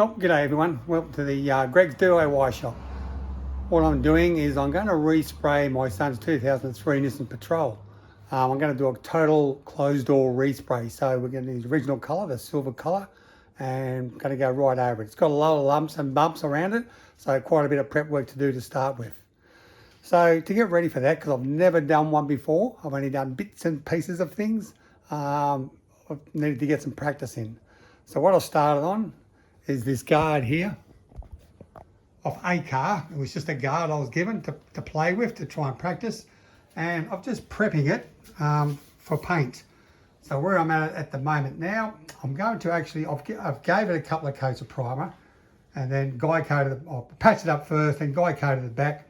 Oh, g'day everyone. Welcome to the Greg's DIY shop. What I'm doing is I'm going to respray my son's 2003 Nissan Patrol. I'm going to do a total closed door respray. So we're going to use the original colour, the silver colour, and going to go right over it. It's got a lot of lumps and bumps around it, so quite a bit of prep work to do to start with. So to get ready for that, because I've never done one before, I've only done bits and pieces of things, I've needed to get some practice in. So what I started on is this guard here off a car. It was just a guard I was given to play with, to try and practice. And I'm just prepping it for paint. So where I'm at the moment now, I'm going to actually, I've gave it a couple of coats of primer and then guy coated, I patched it up first, then guy coated the back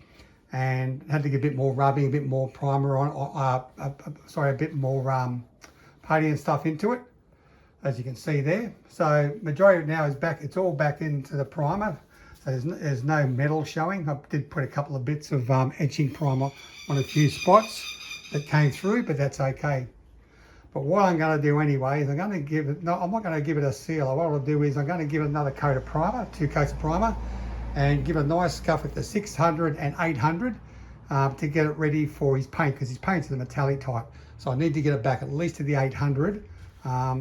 and had to get a bit more rubbing, a bit more primer on, a bit more putty and stuff into it, as you can see there. So majority of it now is back, it's all back into the primer. So there's no metal showing. I did put a couple of bits of etching primer on a few spots that came through, but that's okay. But what I'm going to do anyway is I'm going to give it, no, I'm not going to give it a sealer. What I'll do is I'm going to give it another coat of primer, 2 coats of primer, and give it a nice scuff at the 600 and 800 to get it ready for his paint, because his paint's the metallic type. So I need to get it back at least to the 800.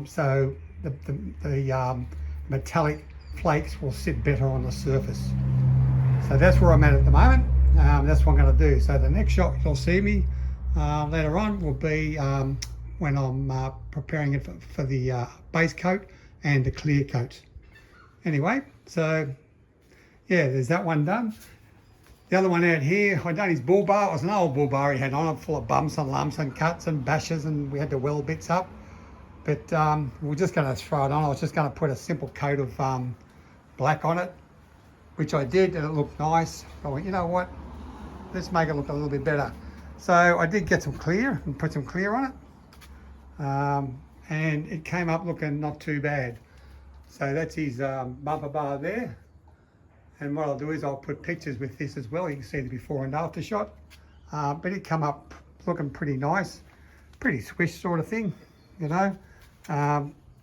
So the metallic flakes will sit better on the surface. So that's where I'm at the moment. That's what I'm going to do. So the next shot you'll see me later on will be when I'm preparing it for the base coat and the clear coat. Anyway, so yeah, there's that one done. The other one out here, I done his bull bar. It was an old bull bar he had on it, full of bumps and lumps and cuts and bashes, and we had to weld bits up. But we're just going to throw it on. I was just going to put a simple coat of black on it, which I did, and it looked nice. I went, you know what, let's make it look a little bit better. So I did get some clear and put some clear on it, and it came up looking not too bad. So that's his bumper bar there. And what I'll do is I'll put pictures with this as well. You can see the before and after shot. But it come up looking pretty nice, pretty swish sort of thing, you know.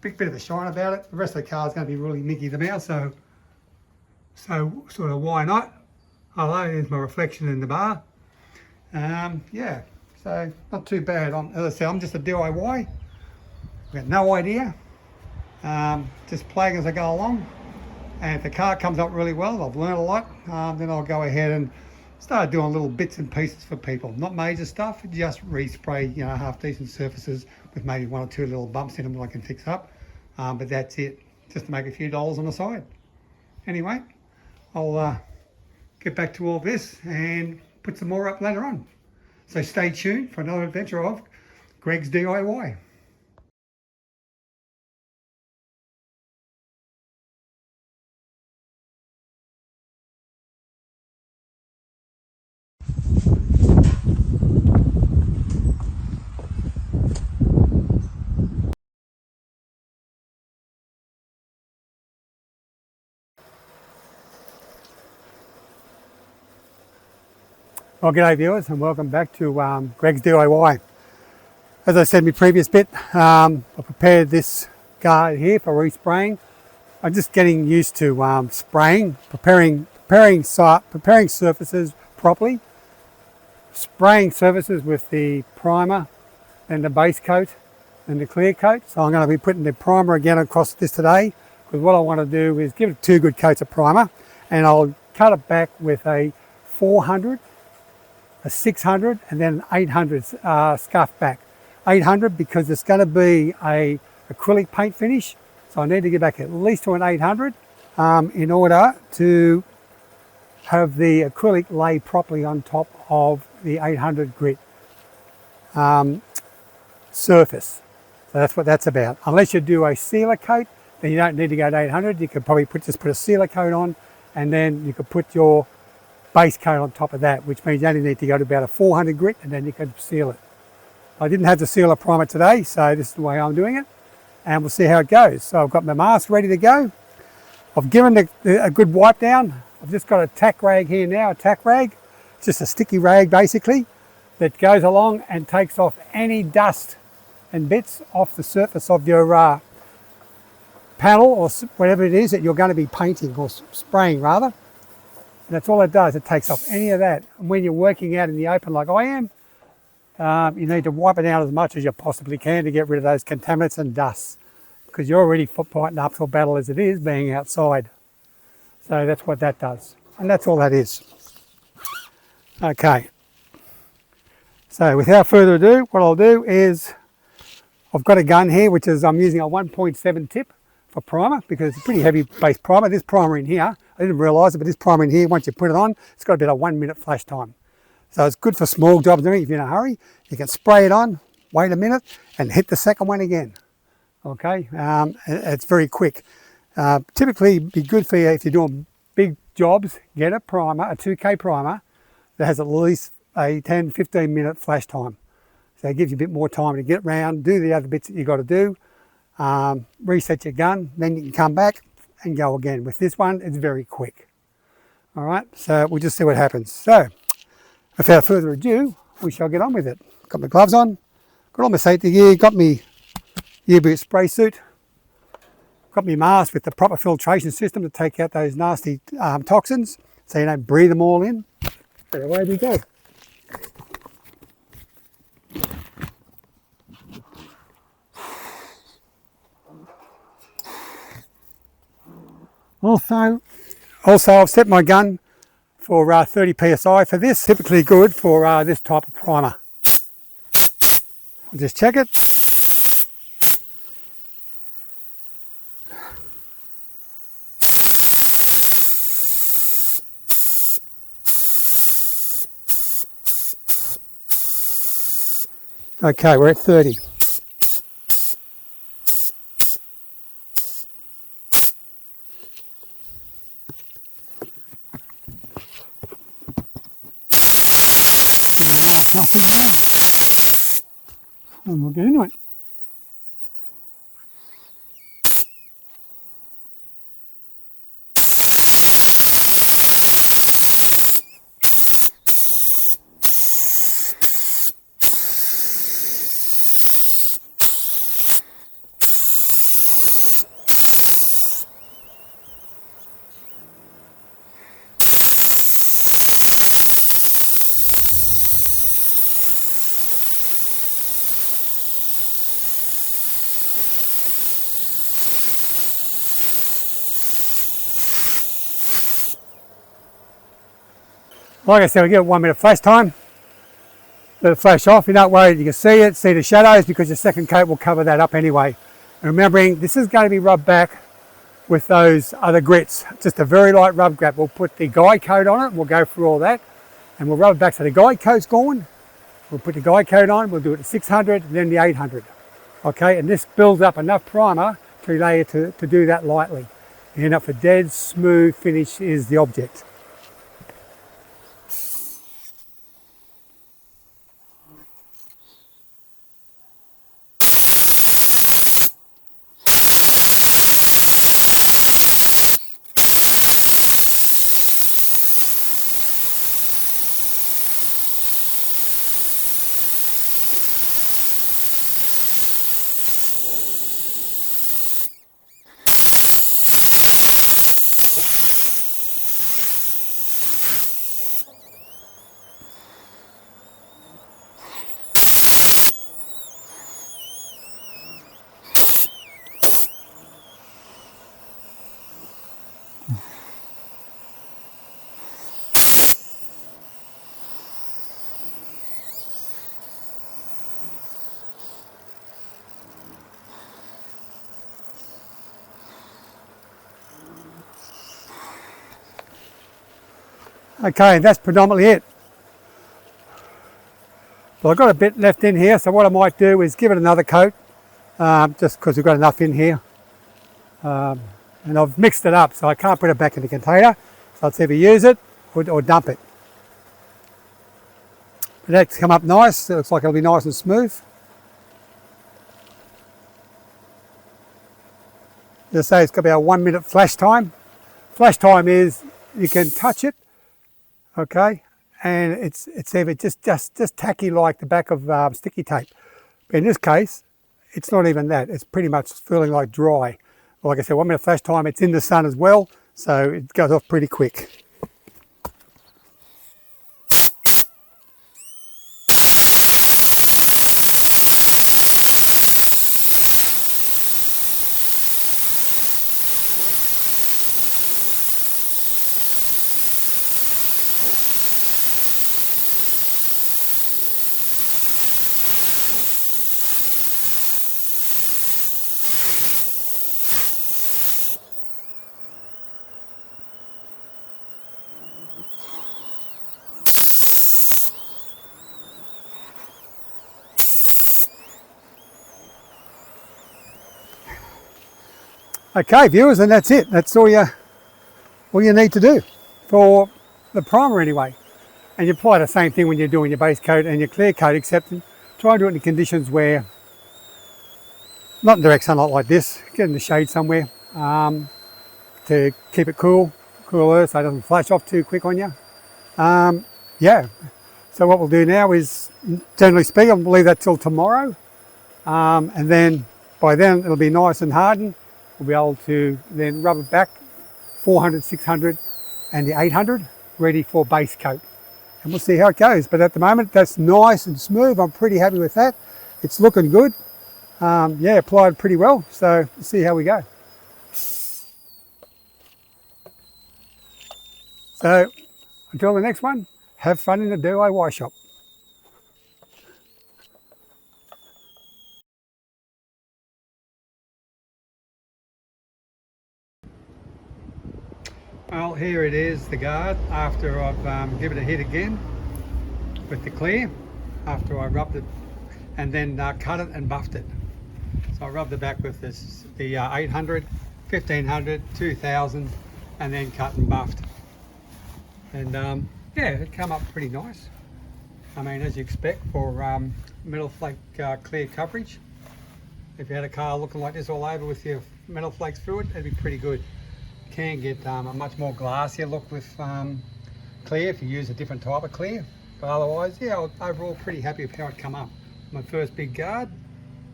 Bit of a shine about it. The rest of the car is going to be really Mickey the Mouse, so sort of why not? Hello, there's my reflection in the bar. Yeah, so not too bad. As I said, I'm just a DIY. I've got no idea. Just playing as I go along. And if the car comes up really well, I've learned a lot, then I'll go ahead and start doing little bits and pieces for people. Not major stuff, just respray, you know, half decent surfaces with maybe 1 or 2 little bumps in them that I can fix up. But that's it, just to make a few dollars on the side. Anyway, I'll get back to all this and put some more up later on. So stay tuned for another adventure of Greg's DIY. Well, g'day viewers, and welcome back to Greg's DIY. As I said in my previous bit, I prepared this guard here for respraying. I'm just getting used to spraying, preparing surfaces properly, spraying surfaces with the primer and the base coat and the clear coat. So I'm going to be putting the primer again across this today, because what I want to do is give it 2 good coats of primer, and I'll cut it back with a 400, a 600 and then an 800 scuff back. 800 because it's going to be a acrylic paint finish, so I need to get back at least to an 800 in order to have the acrylic lay properly on top of the 800 grit surface. So that's what that's about. Unless you do a sealer coat, then you don't need to go to 800. You could probably just put a sealer coat on, and then you could put your base coat on top of that, which means you only need to go to about a 400 grit, and then you can seal it. I didn't have the sealer primer today, so this is the way I'm doing it, and we'll see how it goes. So I've got my mask ready to go. I've given a good wipe down. I've just got a tack rag here now, a tack rag. It's just a sticky rag basically that goes along and takes off any dust and bits off the surface of your panel or whatever it is that you're going to be painting or spraying rather. And that's all it does. It takes off any of that. And when you're working out in the open like I am, you need to wipe it out as much as you possibly can to get rid of those contaminants and dust, because you're already fighting uphill battle as it is being outside. So that's what that does. And that's all that is. Okay. So without further ado, what I'll do is, I've got a gun here, which is I'm using a 1.7 tip for primer, because it's a pretty heavy base primer. This primer in here, I didn't realise it, but this primer in here, once you put it on, it's got about a 1 minute flash time. So it's good for small jobs doing. If you're in a hurry, you can spray it on, wait a minute, and hit the second one again. Okay, it's very quick. Typically, be good for you if you're doing big jobs. Get a primer, a 2K primer that has at least a 10-15 minute flash time. So it gives you a bit more time to get round, do the other bits that you've got to do, reset your gun, then you can come back and go again. With this one, it's very quick. All right, so we'll just see what happens. So, without further ado, we shall get on with it. Got my gloves on, got all my safety gear, got my U-boot spray suit, got my mask with the proper filtration system to take out those nasty toxins so you don't breathe them all in. So away we go. Also I've set my gun for 30 psi for this. Typically good for this type of primer. I'll just check it. Okay, we're at 30. Not too bad. And we'll get into it. Like I said, we give it 1 minute flash time. Let it flash off. You're not worried, you can see it, see the shadows, because your second coat will cover that up anyway. And remembering, this is going to be rubbed back with those other grits. Just a very light rub grab. We'll put the guide coat on it, we'll go through all that, and we'll rub it back so the guide coat's gone. We'll put the guide coat on, we'll do it at 600 and then the 800. Okay, and this builds up enough primer to allow you to do that lightly. You end up with a dead smooth finish is the object. Okay, that's predominantly it. But I've got a bit left in here, so what I might do is give it another coat, just because we've got enough in here. And I've mixed it up, so I can't put it back in the container. So I'll either use it or dump it. But that's come up nice. It looks like it'll be nice and smooth. Just say it's got about a 1 minute flash time. Flash time is you can touch it, okay, and it's either just tacky like the back of sticky tape. But in this case, it's not even that. It's pretty much feeling like dry. like I said, 1 minute flash time, it's in the sun as well, so it goes off pretty quick. Okay, viewers, and that's it. That's all you need to do for the primer anyway. And you apply the same thing when you're doing your base coat and your clear coat, except try and do it in conditions where, not in direct sunlight like this, get in the shade somewhere to keep it cooler so it doesn't flash off too quick on you. Yeah, so what we'll do now is, generally speaking, I'll leave that till tomorrow. And then by then it'll be nice and hardened. We'll be able to then rub it back, 400, 600 and the 800, ready for base coat. And we'll see how it goes. But at the moment, that's nice and smooth. I'm pretty happy with that. It's looking good. Yeah, applied pretty well. So we'll see how we go. So until the next one, have fun in the DIY shop. Well, here it is, the guard, after I've given it a hit again with the clear, after I rubbed it and then cut it and buffed it. So I rubbed it back with the 800, 1500, 2000 and then cut and buffed. And yeah, it came up pretty nice. I mean, as you expect for metal flake clear coverage. If you had a car looking like this all over with your metal flakes through it, it'd be pretty good. Can get a much more glassier look with clear if you use a different type of clear, but otherwise, yeah, overall pretty happy with how it come up. My first big guard,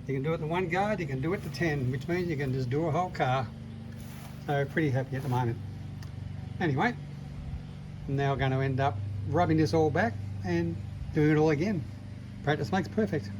you can do it in one guard, you can do it to 10, which means you can just do a whole car. So pretty happy at the moment. Anyway, I'm now going to end up rubbing this all back and doing it all again. Practice makes perfect.